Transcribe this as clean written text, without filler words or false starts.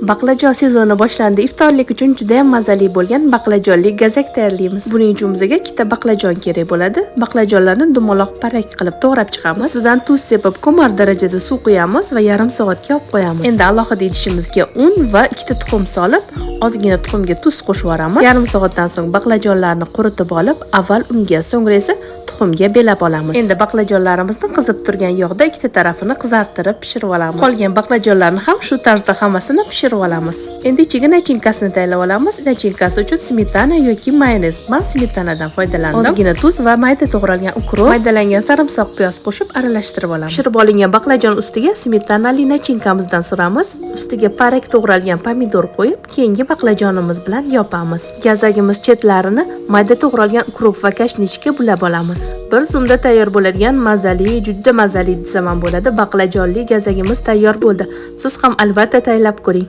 Baqlajon sezoni boshlandi. Iftorlik uchun juda ham mazali bo'lgan baqlajonli gazak tayyorlaymiz. Buning uchun bizga ikkita baqlajon kerak bo'ladi. Baqlajonlarni dumaloq parak qilib to'g'rab chiqamiz. Ustidan tuz sepib, ko'mar darajada suv quyamiz va yarim soatga olib qo'yamiz. Endi alohida idishimizga un va ikkita tuxum solib, ozgina tuxumga tuz qo'shib yuboramiz. Yarim soatdan so'ng baqlajonlarni quritib olib, avval unga, so'ngra esa tuxumga belab olamiz. Endi baqlajonlarimizni qizib turgan yog'da ikkita tarafini qizartirib pishirib olamiz. Qolgan baqlajonlarni ham shu tarzda hammasini pishirib olamiz. Endi ichiga nachinkasini tayyorlab olamiz. Nachinkasi uchun smetana yoki mayonez. Men smetanadan foydalandim. Ozgina tuz va mayda to'g'ralgan ukrop, maydalangan sarimsoq, piyoz qo'shib aralashtirib olamiz. Pishirib olingan baqlajon ustiga smetanali nachinkamizdan suramiz. Ustiga parak to'g'ralgan pomidor qo'yib, keyingi baqlajonimiz bilan yopamiz. Gazagimiz chetlarini mayda to'g'ralgan ukrop va kashnishga bulab olamiz. Bir zumda tayyor bo'ladigan mazali, juda mazali desam ham bo'ladi, baqlajonli gazagimiz tayyor bo'ldi. Siz ham albatta tayyorlab ko'ring.